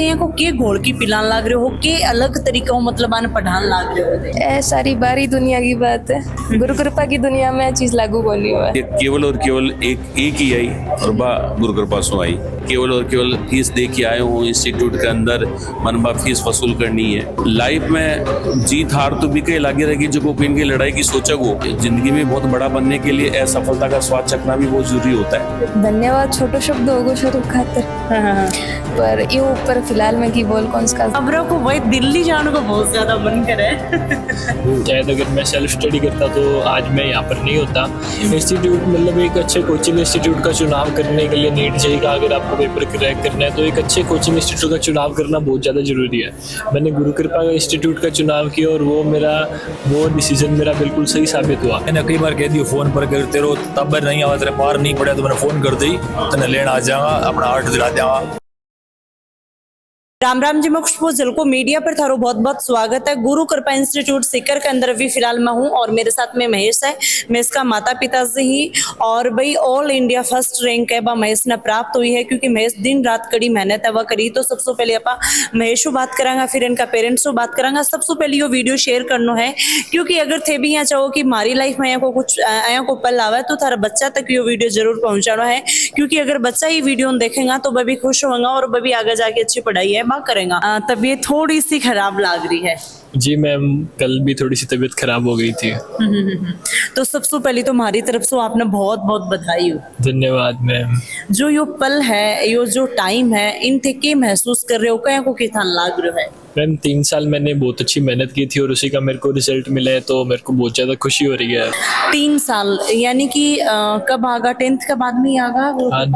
को के घोल की पिलान लाग रहे हो के अलग तरीका हो मतलब आने पढ़ान लाग रहे हो ए सारी बारी दुनिया की बात है। गुरु कृपा की दुनिया में चीज लागू बोली हुआ है। ये केवल और केवल एक ही आई और बा गुरु कृपा सो आई। केवल और केवल फीस दे के आए हूँ इंस्टीट्यूट के अंदर, मनबा फीस वसूल करनी है। लाइफ में जीत हार तो भी कहीं लागे रहेगी, जो को इनकी लड़ाई की सोचा हो। जिंदगी में बहुत बड़ा बनने के लिए असफलता का स्वाद चखना भी बहुत जरूरी होता है। धन्यवाद छोटो शब्द होगो शुरू खातर। पर ये ऊपर फिलहाल में की बोल कौन सा अबरों को वही दिल्ली जाने को बहुत ज्यादा मन करे। शायद अगर मैं सेल्फ स्टडी करता तो आज मैं यहाँ पर नहीं होता। इंस्टीट्यूट मतलब एक अच्छे कोचिंग इंस्टीट्यूट का चुनाव करने के लिए नीट जेईई का अगर आपको पेपर क्रैक करना है तो एक अच्छे कोचिंग इंस्टीट्यूट का चुनाव करना बहुत ज़्यादा जरूरी है। मैंने गुरु कृपा इंस्टीट्यूट का चुनाव किया और वो डिसीजन मेरा बिल्कुल सही साबित हुआ। मैंने कई बार कह दिया फोन पर करते रहो, तब नहीं आवा तेरे पार नहीं पड़ा तो मैंने फोन कर दी, तेने लेना आ जाऊंगा, अपना आर्ट दिला जाऊंगा। राम राम जी, मैं खुशबू झलको मीडिया पर थारो बहुत बहुत स्वागत है। गुरु कृपा इंस्टीट्यूट सीकर के अंदर अभी फिलहाल मैं हूँ और मेरे साथ में महेश है। मैं इसका माता पिता से ही और भाई ऑल इंडिया फर्स्ट रैंक है महेश ने प्राप्त हुई है, क्योंकि महेश दिन रात कड़ी मेहनत है वह करी। तो सबसे पहले आप महेश को बात करांगा, फिर इनका पेरेंट्स को बात करांगा। सबसे पहले ये वीडियो शेयर करना है, क्योंकि अगर थे भी यहाँ चाहो कि हमारी लाइफ में यहाँ को कुछ यहाँ को पल आवा तो थारा बच्चा तक ये वीडियो जरूर पहुंचाना है, क्योंकि अगर बच्चा ही वीडियो देखेगा तो वह भी खुश होगा और वह भी आगे जाके अच्छी पढ़ाई है वह करेगा। तबीयत थोड़ी सी खराब लग रही है जी मैम, कल भी थोड़ी सी तबीयत खराब हो गई थी। तो सबसे पहले तो हमारी तरफ से आपने बहुत बहुत बधाई हो। धन्यवाद मैम। जो यो पल है, यो जो टाइम है, इन थे के महसूस कर रहे हो, क्या को कितना लाग रहा है? मैम 3 साल मैंने बहुत अच्छी मेहनत की थी और उसी का मेरे को रिजल्ट मिला है, तो मेरे को बहुत ज़्यादा खुशी हो रही है। 3 साल यानी कि कब आगा? 10th के बाद में आगा?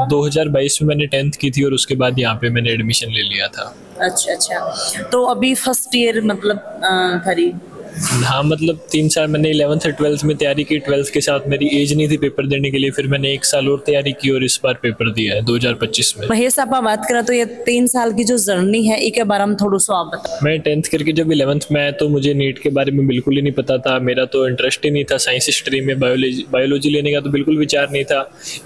2022 में मैंने 10th की थी और उसके बाद यहाँ पे मैंने एडमिशन ले लिया था। अच्छा, तो अभी फर्स्ट ईयर मतलब भरी? हाँ, मतलब 3 साल मैंने 11th और 12th में तैयारी की। 12th के साथ मेरी एज नहीं थी पेपर देने के लिए, फिर मैंने 1 साल और तैयारी की और इस बार पेपर दिया है 2025 में। महेश आप बात करें तो ये 3 साल की जो जर्नी है इसके बारे में थोड़ा सा आप बताओ। मैं 10th करके जब 11th में आया तो मुझे नीट के बारे में बिल्कुल ही नहीं पता था। मेरा तो इंटरेस्ट ही नहीं था साइंस स्ट्रीम में। बायोलॉजी लेने का तो बिल्कुल विचार नहीं था।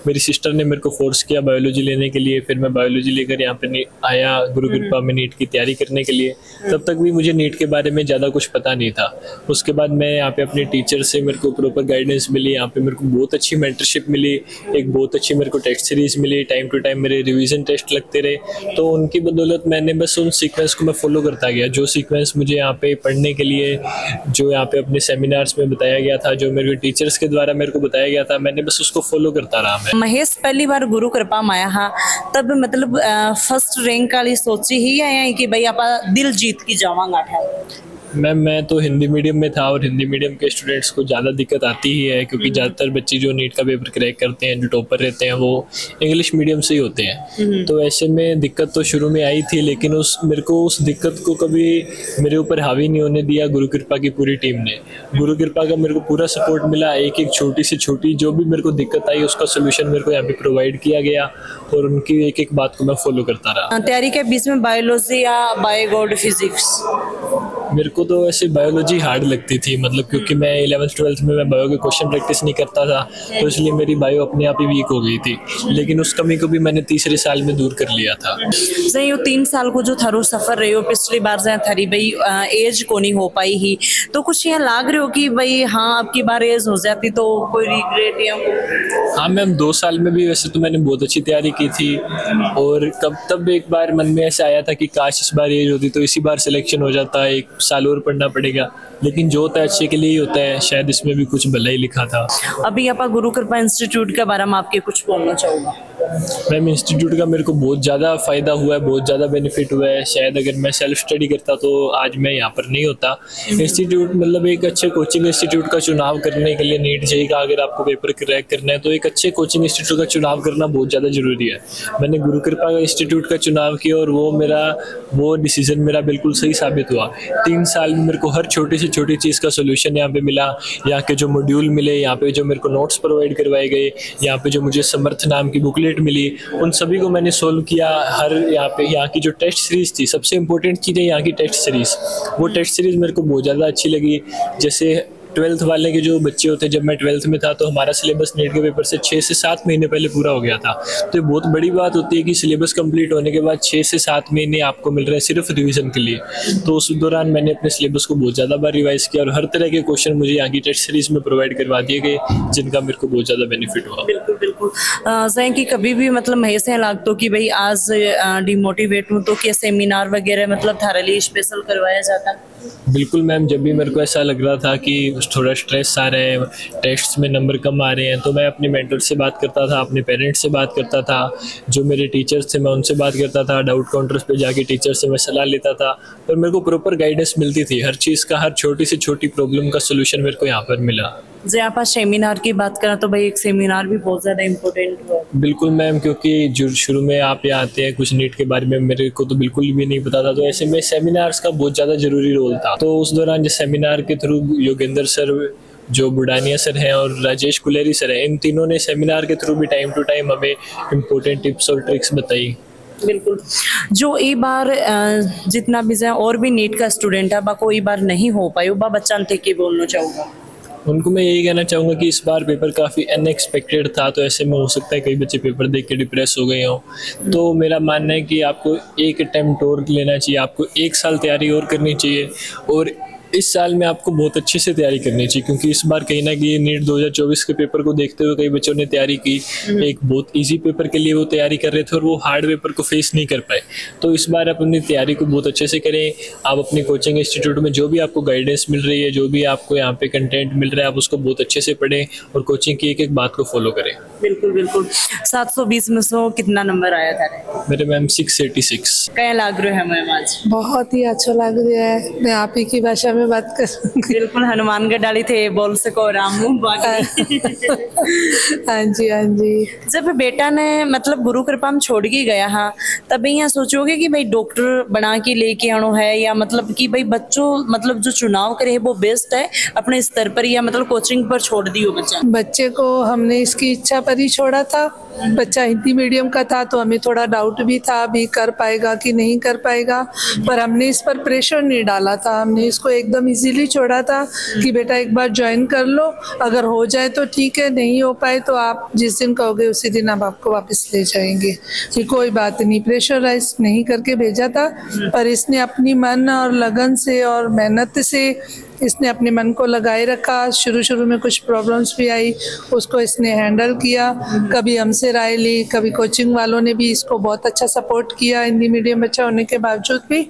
मेरी सिस्टर ने मेरे को फोर्स किया बायोलॉजी लेने के लिए, फिर मैं बायोलॉजी लेकर यहाँ पे आया गुरु कृपा में नीट की तैयारी करने के लिए। तब तक भी मुझे नीट के बारे में ज़्यादा कुछ पता नहीं था। उसके बाद मैं यहाँ पे अपने टीचर से मेरे को प्रॉपर गाइडेंस मिली, यहाँ पे मेरे को बहुत अच्छी मेंटरशिप मिली, एक बहुत अच्छी मेरे को टेस्ट सीरीज मिली, टाइम टू टाइम मेरे रिवीजन टेस्ट लगते रहे। तो उनकी बदौलत मैंने बस उन सीक्वेंस को मैं फॉलो करता गया। जो सीक्वेंस मुझे यहाँ पे पढ़ने के लिए, जो यहाँ पे अपने सेमिनार्स में बताया गया था, जो मेरे टीचर्स के द्वारा मेरे को बताया गया था, मैंने बस उसको फॉलो करता रहा। मैं महेश पहली बार गुरु कृपा में आया हाँ, तब मतलब फर्स्ट रैंक वाली सोची ही है कि भाई आप दिल जीत की जावांगा? मैं तो हिंदी मीडियम में था और हिंदी मीडियम के स्टूडेंट्स को ज़्यादा दिक्कत आती ही है, क्योंकि ज़्यादातर बच्चे जो नीट का पेपर क्रैक करते हैं, जो टॉपर रहते हैं, वो इंग्लिश मीडियम से ही होते हैं। तो ऐसे में दिक्कत तो शुरू में आई थी, लेकिन मेरे को उस दिक्कत को कभी मेरे ऊपर हावी नहीं होने दिया गुरु कृपा की पूरी टीम ने। गुरु कृपा का मेरे को पूरा सपोर्ट मिला। एक एक छोटी से छोटी जो भी मेरे को दिक्कत आई उसका सोल्यूशन मेरे को यहाँ पे प्रोवाइड किया गया और उनकी एक एक बात को मैं फॉलो करता रहा। तैयारी के बीच में बायोलॉजी या बायोगॉड फिजिक्स? मेरे को तो ऐसे बायोलॉजी हार्ड लगती थी, मतलब क्योंकि मैं 11th 12th में मैं बायो के क्वेश्चन प्रैक्टिस नहीं करता था, तो इसलिए मेरी बायो अपने आप ही वीक हो गई थी। लेकिन उस कमी को भी मैंने तीसरे साल में दूर कर लिया था। ये 3 साल को जो थारो सफर रही हो, पिछली बार जहाँ थारी भाई एज को नहीं हो पाई ही, तो कुछ यहाँ लाग रहे हो कि भाई हाँ अब की बार एज हो जाती तो कोई रिग्रेट या? हाँ मैम, 2 साल में भी वैसे तो मैंने बहुत अच्छी तैयारी की थी और तब एक बार मन में ऐसा आया था कि काश इस बार एज होती तो इसी बार सिलेक्शन हो जाता, 1 साल और पढ़ना पड़ेगा। लेकिन जो होता है अच्छे के लिए ही होता है, शायद इसमें भी कुछ भला ही लिखा था। अभी आप गुरु कृपा इंस्टीट्यूट के बारे में आपके कुछ बोलना चाहूँगा? मैम इंस्टीट्यूट का मेरे को बहुत ज़्यादा फ़ायदा हुआ है, बहुत ज़्यादा बेनिफिट हुआ है। शायद अगर मैं सेल्फ स्टडी करता तो आज मैं यहाँ पर नहीं होता। इंस्टीट्यूट मतलब एक अच्छे कोचिंग इंस्टीट्यूट का चुनाव करने के लिए, नीट जेईई का अगर आपको पेपर क्रैक करना है तो एक अच्छे कोचिंग इंस्टीट्यूट का चुनाव करना बहुत ज़्यादा जरूरी है। मैंने गुरु कृपा इंस्टीट्यूट का चुनाव किया और वो डिसीजन मेरा बिल्कुल सही साबित हुआ। 3 साल में मेरे को हर छोटी से छोटी चीज़ का सोल्यूशन यहाँ पे मिला। यहाँ के जो मॉड्यूल मिले, यहाँ पे जो मेरे को नोट्स प्रोवाइड करवाए गए, यहाँ पे जो मुझे समर्थ नाम की बुकलेट मिली, उन सभी को मैंने सोल्व किया। यहाँ की जो टेस्ट सीरीज थी, सबसे इम्पोर्टेंट चीज़ है यहाँ की टेस्ट सीरीज। वो टेस्ट सीरीज मेरे को बहुत ज़्यादा अच्छी लगी। जैसे ट्वेल्थ वाले के जो बच्चे होते हैं, जब मैं ट्वेल्थ में था तो हमारा सिलेबस नीट के पेपर से 6 से 7 महीने पहले पूरा हो गया था। तो ये बहुत बड़ी बात होती है कि सिलेबस कंप्लीट होने के बाद 6 से 7 महीने आपको मिल रहे हैं सिर्फ रिवीजन के लिए। तो उस दौरान मैंने अपने सिलेबस को बहुत ज़्यादा बार रिवाइज किया और हर तरह के क्वेश्चन मुझे यहाँ की टेस्ट सीरीज में प्रोवाइड करवा दिए गए, जिनका मेरे को बहुत ज़्यादा बेनिफिट हुआ। बिल्कुल बिल्कुल। जैसे कि कभी भी मतलब महेश लागतो कि भाई आज डिमोटिवेट हूँ तो क्या सेमिनार वगैरह मतलब थारे लिए स्पेशल करवाया जाता? बिल्कुल मैम, जब भी मेरे को ऐसा लग रहा था कि थोड़ा स्ट्रेस आ रहे हैं, टेस्ट्स में नंबर कम आ रहे हैं, तो मैं अपने मेंटर से बात करता था, अपने पेरेंट्स से बात करता था, जो मेरे टीचर्स थे मैं उनसे बात करता था, डाउट काउंटर्स पे जाके टीचर से मैं सलाह लेता था और मेरे को प्रॉपर गाइडेंस मिलती थी। हर चीज़ का, हर छोटी से छोटी प्रॉब्लम का सोल्यूशन मेरे को यहाँ पर मिला। जो आप आज सेमिनार की बात करें तो भाई एक सेमिनार भी बहुत ज़्यादा इम्पोर्टेंट हुआ। बिल्कुल मैम, क्योंकि जो शुरू में आप यहाँ आते हैं, कुछ नीट के बारे में मेरे को तो बिल्कुल भी नहीं पता था, तो ऐसे में सेमिनार्स का बहुत ज़्यादा ज़रूरी रोल था। तो उस दौरान जो सेमिनार के थ्रू योगेंद्र सर, जो बुडानिया सर हैं और राजेश कुलेरी सर हैं, इन तीनों ने सेमिनार के थ्रू भी टाइम टू टाइम हमें इम्पोर्टेंट टिप्स और ट्रिक्स बताई। बिल्कुल। जो ई बार जितना भी जाए और भी नीट का स्टूडेंट है बा कोई बार नहीं हो पाई बा बच्चा थे कि बोलना चाहूँगा उनको मैं यही कहना चाहूँगा कि इस बार पेपर काफ़ी अनएक्सपेक्टेड था, तो ऐसे में हो सकता है कई बच्चे पेपर देख के डिप्रेस हो गए हों। तो मेरा मानना है कि आपको एक अटेम्प्ट और लेना चाहिए, आपको 1 साल तैयारी और करनी चाहिए और इस साल में आपको बहुत अच्छे से तैयारी करनी चाहिए, क्योंकि इस बार कहीं ना कहीं नीट 2024 के पेपर को देखते हुए कई बच्चों ने तैयारी की। एक बहुत इजी पेपर के लिए वो तैयारी कर रहे थे और वो हार्ड पेपर को फेस नहीं कर पाए। तो इस बार आप अपनी तैयारी को बहुत अच्छे से करें। आप अपनी कोचिंग इंस्टीट्यूट में जो भी आपको गाइडेंस मिल रही है, जो भी आपको यहाँ पे कंटेंट मिल रहा है, आप उसको बहुत अच्छे से पढ़ें और कोचिंग की एक एक बात को फॉलो करें। बिल्कुल बिल्कुल। 720 में से कितना नंबर आया था? मेरे मैम 686। क्या लग रहा है मैम आज? बहुत ही अच्छा लग रहा है। मैं आप ही की भाषा में बात करूंगी। बिल्कुल, हनुमानगढ़ डाली थे बोल सको रामू बाकी। हाँ जी हाँ जी। जब बेटा ने मतलब गुरु कृपा में छोड़ के गया हाँ, तब यहाँ सोचोगे कि भाई डॉक्टर बना के लेके आना है या मतलब कि भाई बच्चों मतलब जो चुनाव करे वो बेस्ट है अपने स्तर पर या मतलब कोचिंग पर छोड़ दियो बच्चा? बच्चे को हमने इसकी इच्छा पर ही छोड़ा था। बच्चा हिंदी मीडियम का था तो हमें थोड़ा डाउट भी था अभी कर पाएगा कि नहीं कर पाएगा, पर हमने इस पर प्रेशर नहीं डाला था। हमने इसको एकदम इजीली छोड़ा था कि बेटा एक बार ज्वाइन कर लो, अगर हो जाए तो ठीक है, नहीं हो पाए तो आप जिस दिन कहोगे उसी दिन हम आपको वापस ले जाएंगे। कि कोई बात नहीं, प्रेशराइज नहीं करके भेजा था, पर इसने अपनी मन और लगन से और मेहनत से इसने अपने मन को लगाए रखा। शुरू में कुछ प्रॉब्लम्स भी आई, उसको इसने हैंडल किया। कभी हमसे राय ली, कभी कोचिंग वालों ने भी इसको बहुत अच्छा सपोर्ट किया हिंदी मीडियम बच्चा होने के बावजूद भी।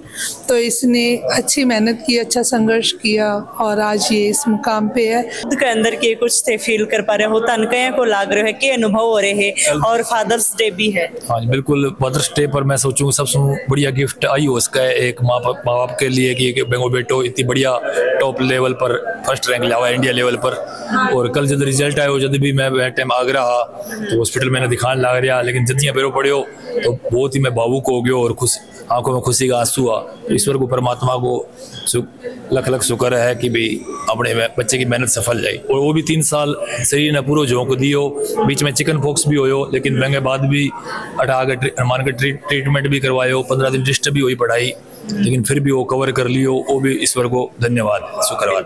तो इसने अच्छी मेहनत की, अच्छा संघर्ष किया और आज ये इस मुकाम पे है। खुद के अंदर के कुछ थे फील कर पा रहे हो, तनकया को लाग रहे है कि अनुभव हो रहे हैं और फादर्स डे भी है। हाँ जी बिल्कुल, फादर्स डे पर मैं सोचूं सबसे बढ़िया गिफ्ट आई हो उसका है एक माँ बाप के लिए कि बेंगो बेटो इतनी बढ़िया टॉप लेवल पर फर्स्ट रैंक लावा इंडिया लेवल पर। और कल जब रिजल्ट आयो, जब भी मैं टाइम आगरा तो हॉस्पिटल मैंने दिखाने लग रहा, लेकिन जब पैरों पड़े तो बहुत ही मैं भावुक हो गया और खुश आंखों में खुशी का आंसू आ। ईश्वर को परमात्मा को लख लख शुक्र है कि भाई अपने बच्चे की मेहनत सफल जाए। और वो भी 3 साल शरीर ने पूरा झोंक दियो, बीच में चिकन पॉक्स भी होयो, लेकिन महंगे बाद भी मान के ट्रीटमेंट भी करवायो, 15 दिन डिस्टर्ब भी हुई पढ़ाई, लेकिन फिर भी वो कवर कर लियो। वो भी ईश्वर को धन्यवाद, शुक्रवाद।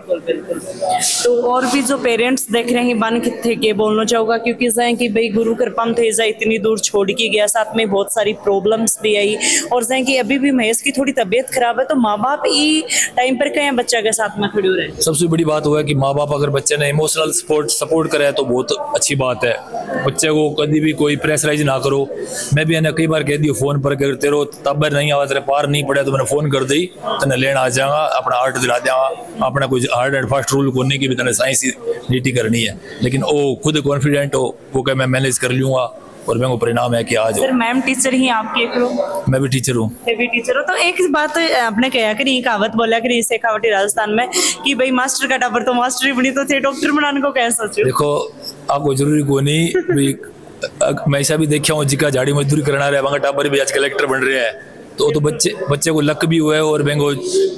तो और भी जो पेरेंट्स देख रहे हैं बन कितने के बोलना चाहूँगा, क्योंकि जाए कि भाई गुरु कृपा थे जा इतनी दूर छोड़ के गया, साथ में बहुत सारी प्रॉब्लम्स भी आई और जाए कि अभी भी महेश की थोड़ी तबीयत खराब है, तो माँ बाप ई टाइम पर कहीं बच्चा के साथ में खड़े हो रहे। सबसे बड़ी बात हुआ है कि माँ बाप अगर बच्चे ने इमोशनल सपोर्ट करे तो बहुत अच्छी बात है। बच्चे को कभी भी कोई प्रेशराइज ना करो। मैं भी कई बार कह दियो फोन पर, तेरे तब नहीं आवा, तेरे पार नहीं पड़े तो मैंने फोन कर दी, तने लेना आ जाऊंगा, अपना आर्ट दिला देंगा, अपना कुछ हार्ड एंड फास्ट रूल करने की भी तने साइंस नीति करनी है, लेकिन वो खुद कॉन्फिडेंट हो, वो कह मैं मैनेज कर लूंगा और मैं वो परिणाम है कि आज सर मैम टीचर ही आपके करो? मैं भी टीचर हूँ। भी टीचर हो तो एक बात आपने कहा करी कहावत बोला करी शेखावटी राजस्थान में कि भाई मास्टर का टाबर तो मास्टर ही बनी, तो थे डॉक्टर बनाने को क्या सोचो? देखो आपको जरूरी को नहीं, मैं ऐसा भी देखा हूँ जिका झाड़ी मजदूरी करना रहा है, टाबर भी आज कलेक्टर बन रहे हैं। तो बच्चे को लक भी हुआ है और बेंगो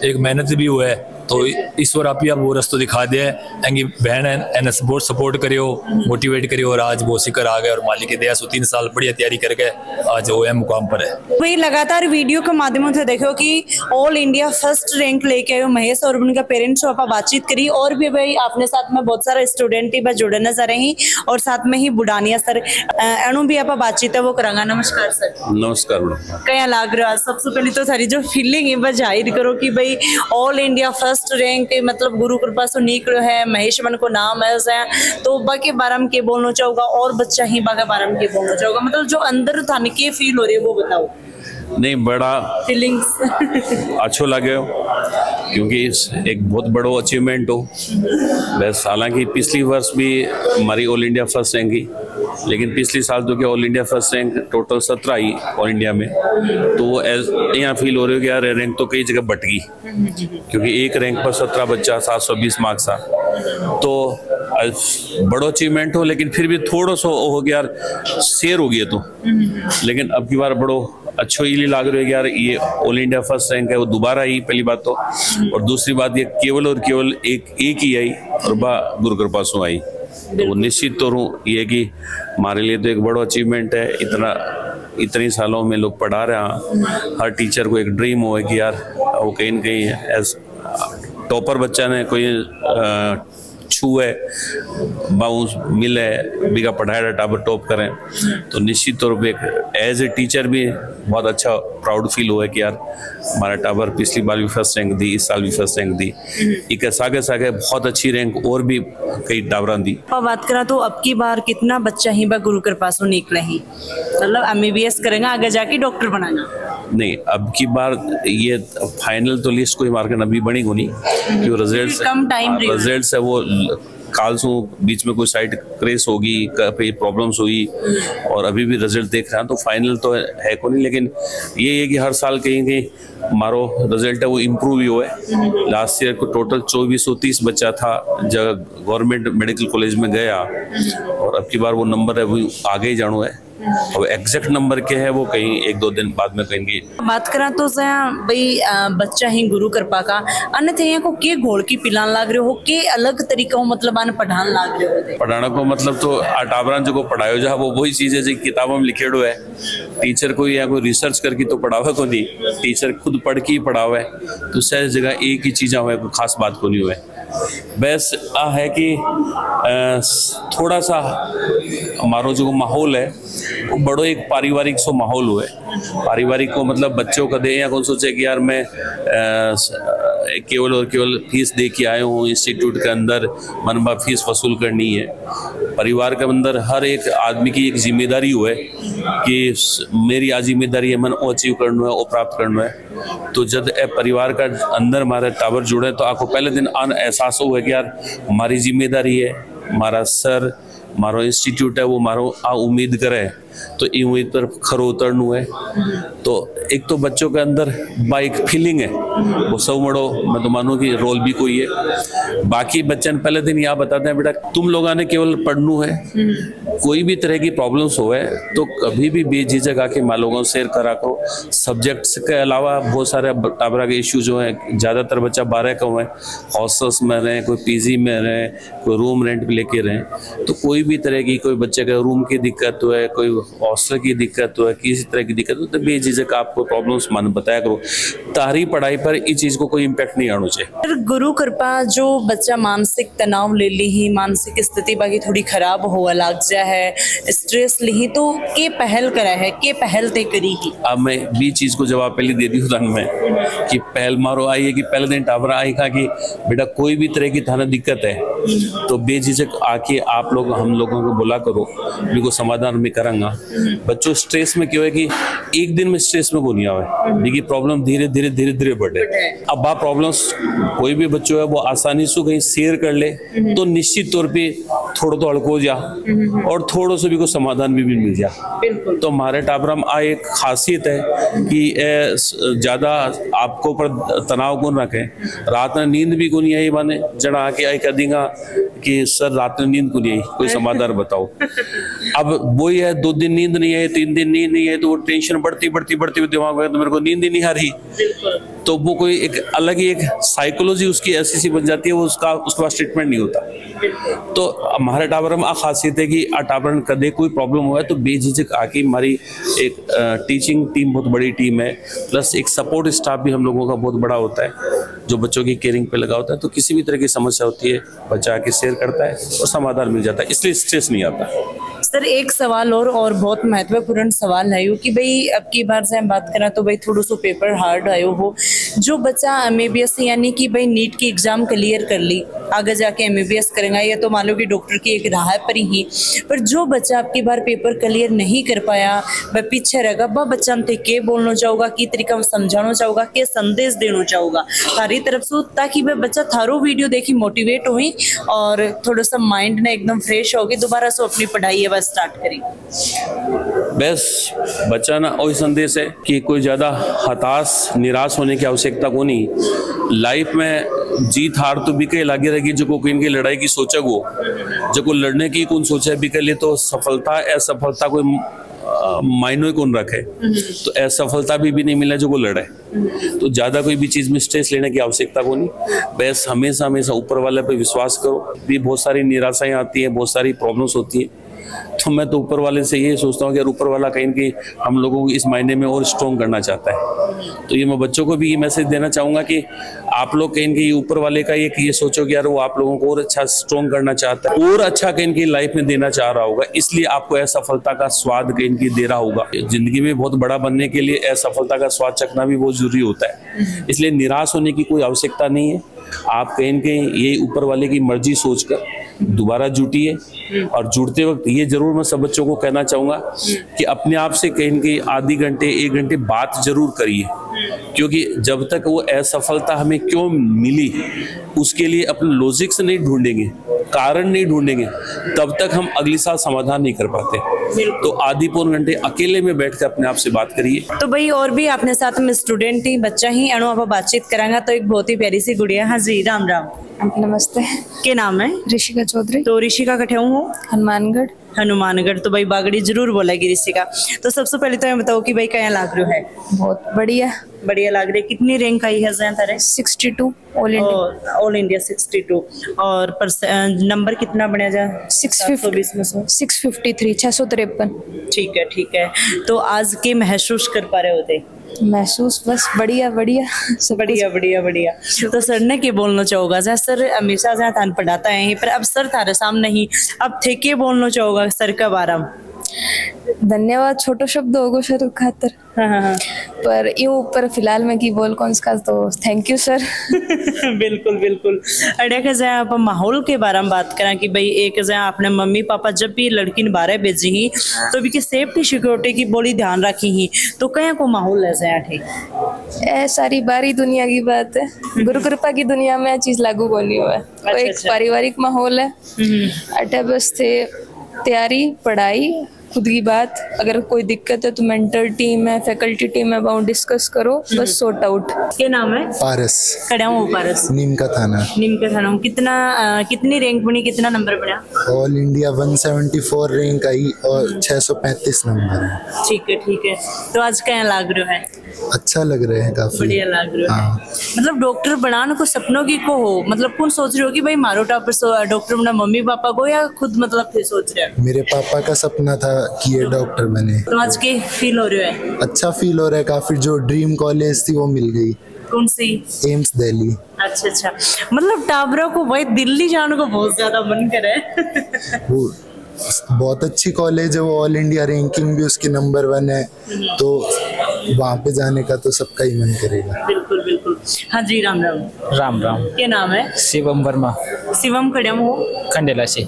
एक मेहनत भी हुआ है। तो ईश्वर आप ही अब वो रास्ता दिखा दे एंगी बहन एने बहुत सपोर्ट करियो, मोटिवेट करियो, और आज वो शिखर आ गए और मालिक की दया से 3 साल बढ़िया तैयारी करके आज वो मुकाम पर है। वही लगातार वीडियो के माध्यमों से देखो कि ऑल इंडिया फर्स्ट रैंक लेके आयो महेश और उनका पेरेंट्स से आप बातचीत करी, और भी भाई आपने साथ में बहुत सारे स्टूडेंट ही जुड़े नजर रही और साथ में ही बुढ़ानिया सर अणु भी आप बातचीत है वो करांगा। नमस्कार सर। नमस्कार मैडम। क्या लाग रहा है? सबसे पहले तो सारी जो फीलिंग है वह जाहिर करो कि भाई ऑल इंडिया फर्स्ट रैंक मतलब गुरु कृपा से निकलो है, महेश मन को नाम है, तो बाकी बारे में के बोलना चाहूंगा और बच्चा ही बाकी बारे में के बोलना चाहूंगा, मतलब जो अंदर थाने के फील हो रही है वो बताओ। नहीं, बड़ा फीलिंग्स अच्छो लगे हो क्योंकि एक बहुत बड़ो अचीवमेंट हो। बस हालांकि पिछली वर्ष भी हमारी ऑल इंडिया फर्स्ट रैंक ही, लेकिन पिछले साल तो क्या all India first rank total 17 आई ऑल इंडिया में, तो यहाँ फील हो रही हो कि यार रैंक तो कई जगह बट गई क्योंकि एक रैंक पर 17 बच्चा 720 मार्क्स था, तो बड़ो अचीवमेंट हो, लेकिन फिर भी थोड़ा सा हो गया यार शेयर हो गया तो, लेकिन अब की बार बड़ो अच्छो ये लाग रहा है कि यार ये ऑल इंडिया फर्स्ट रैंक है वो दोबारा आई, पहली बात तो, और दूसरी बात ये केवल और केवल एक ही आई और बा गुरु कृपा से आई, तो निश्चित तौर ये कि हमारे लिए तो एक बड़ा अचीवमेंट है। इतने सालों में लोग पढ़ा रहे हैं, हर टीचर को एक ड्रीम हो कि यार वो कहीं न कहीं एज टॉपर बच्चा ने कोई छुए बाउंस मिले बिगा पढ़ाया टाबर टॉप करें, तो निश्चित तौर पे एज ए टीचर भी बहुत अच्छा प्राउड फील हुआ है कि यार हमारा टाबर पिछली बार भी फर्स्ट रैंक दी, इस साल भी फर्स्ट रैंक दी, एक सागे सागे बहुत अच्छी रैंक और भी कई टाबरा दी। बात करा तो अब की बार कितना बच्चा ही बा गुरु कृपा से निकले ही, मतलब MBBS करेंगे आगे जाके डॉक्टर बनाना? नहीं, अब की बार ये फाइनल तो लिस्ट कोई मार्केट अभी बनी को नहीं क्योंकि रिजल्ट्स है वो काल से बीच में कोई साइड क्रेस होगी, कहीं प्रॉब्लम्स हुई और अभी भी रिजल्ट देख रहे हैं, तो फाइनल तो है को नहीं, लेकिन ये है कि हर साल कहीं कहीं हमारो रिजल्ट है वो इम्प्रूव ही हुआ है। लास्ट ईयर को टोटल 2430 बच्चा था जब गवर्नमेंट मेडिकल कॉलेज में गया, और अब की बार वो नंबर है वो आगे ही जानो है, और एग्जैक्ट नंबर के है वो कहीं 1-2 दिन बाद में कहेंगे। बात करा तो भाई बच्चा ही गुरु कृपा का अन्यथा यहाँ को के घोल की पिलान लाग रहे हो, के अलग तरीका हो मतलब आने पढ़ान लाग रहे हो? पढ़ाना को मतलब तो टाबरान जो को पढ़ायो जा वो वही चीज है जो किताबों में लिखेड़ो है, टीचर को या कोई रिसर्च करके तो पढ़ावा को नहीं, टीचर खुद पढ़ के ही पढ़ावा है, तो सही जगह एक ही चीज हुआ कोई खास बात को नहीं हुआ है। बस है कि थोड़ा सा हमारो जो माहौल है वो बड़ो एक पारिवारिक सो माहौल हुआ है। पारिवारिक को मतलब बच्चों का दे या कौन सोचे कि यार मैं केवल और केवल फीस दे के आया हूँ इंस्टीट्यूट के अंदर, मनबा फीस वसूल करनी है। परिवार के अंदर हर एक आदमी की एक जिम्मेदारी हुआ है कि मेरी आज जिम्मेदारी है मन वो अचीव करना है, वो प्राप्त करना है। तो जब परिवार का अंदर हमारे टावर जुड़े तो आपको पहले दिन एहसास हुआ है कि यार हमारी जिम्मेदारी है, हमारा सर मारो इंस्टीट्यूट है वो मारो उम्मीद करे, तो ये उम्मीद पर खरो उतरनु है। तो एक तो बच्चों के अंदर एक फीलिंग है वो सब मड़ो, मैं तो मानूँ कि रोल भी कोई है। बाकी बच्चे पहले दिन यह बताते हैं बेटा तुम लोगों ने केवल पढ़नू है, कोई भी तरह की प्रॉब्लम्स हो तो कभी भी बेझिझक आके माँ लोगों से शेयर करा करो। सब्जेक्ट्स के अलावा बहुत सारे टाबरा के इश्यू जो हैं, ज़्यादातर बच्चा 12 का हुए, हॉस्टल्स में रहें, कोई पीजी में रहें, कोई रूम रेंट पे लेके रहें, तो कोई भी तरह की कोई बच्चे का रूम की दिक्कत हो है, कोई हॉस्टल की दिक्कत हो है, किसी तरह की दिक्कत हो तो बेझिझक आपको प्रॉब्लम्स मन बताया करो। तारी पढ़ाई पर इस चीज़ को कोई इम्पैक्ट नहीं आना चाहिए। गुरु कृपा जो बच्चा मानसिक तनाव ले ली ही, मानसिक स्थिति बाकी थोड़ी खराब हुआ लग जा है, स्ट्रेस ली तो के पहल करा है, के पहल ते करी ही? अब मैं भी चीज़ को जवाब पहले दे दी हूँ रंग में कि पहल मारो आई है कि पहले दिन टाबरा आई कहा कि बेटा कोई भी तरह की थाना दिक्कत है तो बेझिझक आके आप लोग हम लोगों को बुला करो, बिल्कुल समाधान में करूँगा। बच्चों स्ट्रेस में क्यों है कि एक दिन में स्ट्रेस में को नहीं आवे, देखिए प्रॉब्लम धीरे धीरे बढ़े। अब आप प्रॉब्लम्स कोई भी बच्चों है वो आसानी से कहीं शेयर कर ले तो निश्चित तौर पे थोड़ा तो हड़को जा और थोड़ा सा भी को समाधान भी मिल जा। तो हमारे टाबरा में आ एक खासियत है कि ज्यादा आपको पर तनाव कौन रखे, रात में नींद भी को नहीं आई, माने जड़ा आके आई कर देगा कि सर रात में नींद को नहीं आई, कोई समाधान बताओ। अब वही है 2 दिन नींद नहीं आई, 3 दिन नींद नहीं आई, तो वो टेंशन बढ़ती दिमाग में, तो मेरे को नींद ही नहीं आ रही। तो वो कोई एक अलग ही एक साइकोलॉजी उसकी ऐसी सी बन जाती है, वो उसका उसके पास ट्रीटमेंट नहीं होता। तो हमारे टावर में आ खासियत है कि टावर में कदे कोई प्रॉब्लम हुआ है तो बेझिझक आके हमारी एक टीचिंग टीम बहुत बड़ी टीम है, प्लस एक सपोर्ट स्टाफ भी हम लोगों का बहुत बड़ा होता है जो बच्चों की केयरिंग पे लगा होता है। तो किसी भी तरह की समस्या होती है बच्चा आके शेयर करता है और समाधान मिल जाता है, इसलिए स्ट्रेस नहीं आता। सर एक सवाल और बहुत महत्वपूर्ण सवाल है कि भाई अब की बार से हम बात करें तो भाई थोड़ा सा पेपर हार्ड आयो हो, जो बच्चा MBBS यानी कि भाई नीट की एग्जाम क्लियर कर ली, आगे जाके MBBS करेंगे या तो मान लो कि डॉक्टर की एक राह पर ही, पर जो बच्चा आपकी बार पेपर क्लियर नहीं कर पाया वह पीछे रहेगा, वह बच्चा हमसे के बोलना चाहूँगा, की तरीका में समझाना चाहूँगा, के संदेश देना चाहूँगा थारी तरफ से, ताकि वह बच्चा थारो वीडियो देखी मोटिवेट हुई और थोड़ा सा माइंड ने एकदम फ्रेश होगी, दोबारा से अपनी पढ़ाई है वह स्टार्ट करी। बस बच्चा ना वही संदेश है कि कोई ज़्यादा हताश निराश होने की आवश्यकता को नहीं। लाइफ में जीत हार तो भी कहीं लगी रहेगी, जो को इनकी लड़ाई की सोचा गो, जो को लड़ने की कौन सोचा भी कर लिए, तो सफलता असफलता कोई मायने कौन रखे, तो असफलता भी नहीं मिला जो को लड़े। तो ज़्यादा कोई भी चीज़ में स्ट्रेस लेने की आवश्यकता को नहीं, बस हमेशा हमेशा ऊपर वाले पे विश्वास करो। भी बहुत सारी निराशाएं आती हैं, बहुत सारी प्रॉब्लम्स होती हैं, तो मैं तो ऊपर वाले से ये सोचता हूँ कि ऊपर वाला कहीं कि हम लोगों को इस महीने में और स्ट्रॉन्ग करना चाहता है। तो ये मैं बच्चों को भी ये मैसेज देना चाहूँगा कि आप लोग कहीं कि ऊपर वाले का ये सोचो कि यार वो आप लोगों को और अच्छा स्ट्रॉन्ग करना चाहता है और अच्छा कहीं की लाइफ में देना चाह रहा होगा, इसलिए आपको असफलता का स्वाद कहीं की दे रहा होगा। जिंदगी में बहुत बड़ा बनने के लिए असफलता का स्वाद चखना भी बहुत जरूरी होता है, इसलिए निराश होने की कोई आवश्यकता नहीं है। आप कहीं ये ऊपर वाले की मर्जी सोचकर दोबारा जुटिए, और जुड़ते वक्त ये जरूर मैं सब बच्चों को कहना चाहूँगा कि अपने आप से कहीं कि आधे घंटे 1 घंटे बात जरूर करिए, क्योंकि जब तक वो असफलता हमें क्यों मिली उसके लिए अपने लॉजिक से नहीं ढूंढेंगे, कारण नहीं ढूंढेंगे, तब तक हम अगली साल समाधान नहीं कर पाते। तो आधी पौन घंटे अकेले में बैठ कर अपने आप से बात करिए। तो भाई और भी अपने साथ में स्टूडेंट ही बच्चा ही अणु आप बातचीत करांगा, तो एक बहुत ही प्यारी सी गुड़िया। हाँ जी, राम राम। नमस्ते। के नाम है? ऋषिका चौधरी। तो ऋषिका कठे हो? हनुमानगढ़। हनुमानगढ़। तो भाई बागड़ी जरूर बोलेगी ऋषिका। तो सबसे पहले तो मैं बताओ कि भाई क्या लाग रहा है? बहुत बढ़िया। बढ़िया लाग रही है। कितनी रैंक आई है तारे? 62 ऑल इंडिया 62। और नंबर कितना बनया जा? 650 में से 653 653। ठीक है। तो आज के महसूस कर पा रहे होते? महसूस बस बढ़िया सब बढ़िया। तो सर ने क्या बोलना चाहोगा? सर हमेशा जहाँ थान पढ़ाता है पर अब सर थारे सामने ही, अब थे के बोलना चाहोगा सर का बारे में? धन्यवाद छोटो शब्द होगो सर खातर। हाँ। पर यूं ऊपर फिलहाल में की बोल कौन सा, तो थैंक यू सर। बिल्कुल। अरे के जहाँ आप माहौल के बारे में बात करें कि भाई एक जहाँ अपने मम्मी पापा जब भी लड़की ने बारे भेजी ही तो भी सेफ्टी सिक्योरिटी की बड़ी ध्यान रखी ही, तो कहीं को माहौल है जहाँ ठीक? ए सारी बारी दुनिया की बात है, गुरु कृपा की दुनिया में चीज लागू होनी हुआ है। तो एक पारिवारिक माहौल है, अटे बस थे तैयारी पढ़ाई खुद की बात, अगर कोई दिक्कत है तो मेंटर टीम है, फैकल्टी टीम है, वहाँ डिस्कस करो, बस सॉर्ट आउट। क्या नाम है? पारस। कड़ा हूँ पारस। नीम का थाना हूँ। कितनी रैंक बनी, कितना नंबर बना? ऑल इंडिया 174 रैंक आई और 635 नंबर है। ठीक है। तो आज क्या लाग रहा है? अच्छा लग रहा है, काफी बढ़िया लग रहा है। हाँ। मतलब डॉक्टर बनाने को सपनों की को हो, मतलब कौन सोच रहे हो कि भाई मारो टॉपर डॉक्टर बना, मम्मी पापा को या खुद मतलब फिर सोच रहे हो? मेरे पापा का सपना था कि ये डॉक्टर बने। तो आज के फील हो रहा है? अच्छा फील हो रहा है काफी। जो ड्रीम कॉलेज थी वो मिल गई। कौन सी? एम्स दिल्ली। अच्छा। मतलब टाबरा को भाई दिल्ली जाने को बहुत ज्यादा मन करे। वो बहुत अच्छी कॉलेज है, वो ऑल इंडिया रैंकिंग भी उसकी नंबर 1 है, तो वहाँ पे जाने का तो सबका ही मन करेगा। बिल्कुल। हाँ जी, राम राम। क्या नाम है? शिवम वर्मा। शिवम खड़म हो? खंडेला से।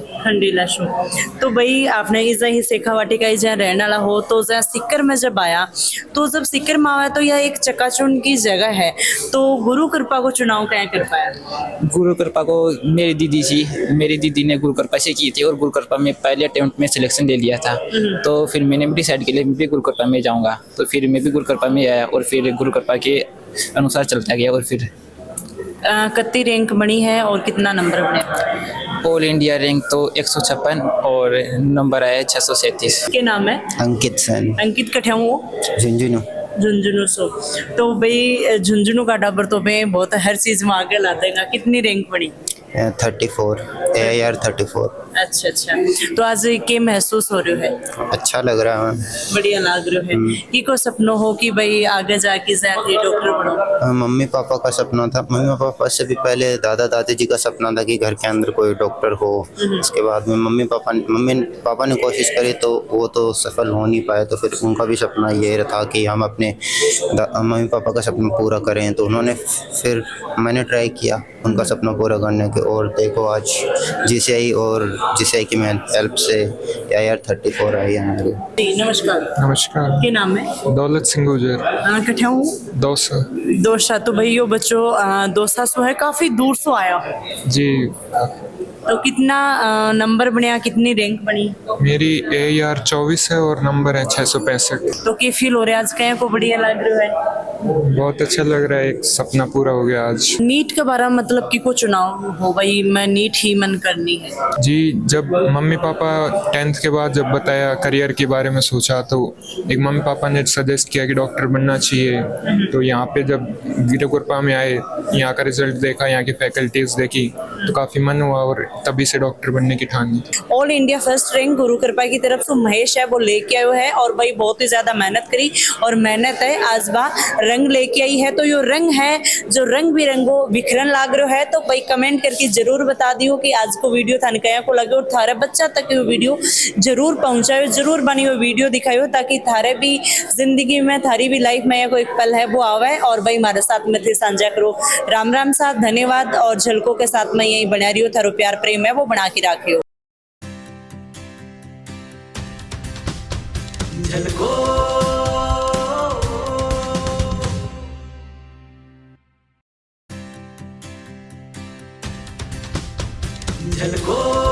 तो भाई आपने इस ही शेखावाटी का जहाँ रहने वाला हो, तो जहाँ सिक्कर में जब आया, तो जब सिक्कर में आया तो यह एक चकाचौंध की जगह है, तो गुरु कृपा को चुनाव क्या कर पाया? गुरु कृपा को मेरी दीदी ने गुरु कृपा से की थी, और गुरु कृपा में पहले अटेम्प्ट में सिलेक्शन ले लिया था। तो फिर मैंने भी डिसाइड किया मैं भी गुरु कृपा में जाऊँगा, तो फिर मैं भी गुरु कृपा में आया और फिर गुरु कृपा के अनुसार चलता गया। और फिर कितनी रैंक बनी है और कितना नंबर बने? ऑल इंडिया रैंक तो 156 और नंबर आया 637। क्या नाम है? अंकित सेन। अंकित कठे हो? झुंझुनू। झुंझुनू सो तो भाई झुंझुनू का टाबर तो मैं बहुत हर चीज में आगे ला देगा। कितनी रैंक बनी? 34 AIR 34। अच्छा अच्छा, तो आज के महसूस हो रहा है? अच्छा लग रहा है। बढ़िया लग रहा है कि को सपनों हो कि भाई आगे जाके जाते डॉक्टर बनो? मम्मी पापा का सपना था। मम्मी पापा से भी पहले दादा दादी जी का सपना था कि घर के अंदर कोई डॉक्टर हो। उसके बाद में मम्मी पापा ने कोशिश करी तो वो तो सफल हो नहीं पाए, तो फिर उनका भी सपना ये था कि हम अपने मम्मी पापा का सपना पूरा करें। तो उन्होंने फिर मैंने ट्राई किया उनका सपना पूरा करने के, और देखो आज GCI और GCI की मैं हेल्प से AIR 34 आई है हमारी। नमस्कार। नमस्कार। क्या नाम है? दौलत सिंह गुजर। कठे हूँ दौसा। दोसा। तो भाई यो बच्चों दोसा सो है, काफी दूर से आया हो जी। तो कितना नंबर बनया, कितनी रैंक बनी? मेरी AIR 24 है और नंबर है 665। तो क्या फील हो रहा है आज? कहीं को बढ़िया लग रहा है? बहुत अच्छा लग रहा है, एक सपना पूरा हो गया आज। नीट के बारे में मतलब कि को चुनाव हो भाई मैं नीट ही मन करनी है? जी, जब मम्मी पापा 10th के बाद जब बताया करियर के बारे में सोचा, तो एक मम्मी पापा ने सजेस्ट किया कि डॉक्टर बनना चाहिए। तो यहाँ पे जब गुरुकृपा में आए, यहाँ का रिजल्ट देखा, यहाँ की फैकल्टीज देखी, तो काफ़ी मन हुआ और तभी से डॉक्टर बनने की ठान ली। All India first rank Gurukripa की तरफ से महेश है वो लेके आयो है, और भाई बहुत ही ज्यादा मेहनत करी और मेहनत है आज बा रंग लेके आई है। तो यो रंग है जो रंग बिरंगो बिखरन लाग रहा है। तो भाई कमेंट करके जरूर बता दियो कि आज को वीडियो थाने कया को लगे, और थारे बच्चा तक ये वीडियो जरूर पहुंचायो, जरूर बनी हुई वीडियो दिखायो, ताकि थारे भी जिंदगी में, थारी भी लाइफ में कोई पल है वो आवे और भाई हमारे साथ में थे साझा करो। राम राम साथ धन्यवाद, और झलकों के साथ में यही बना रही हो, थारो प्यार प्रेम है वो बना के रखियो। झलको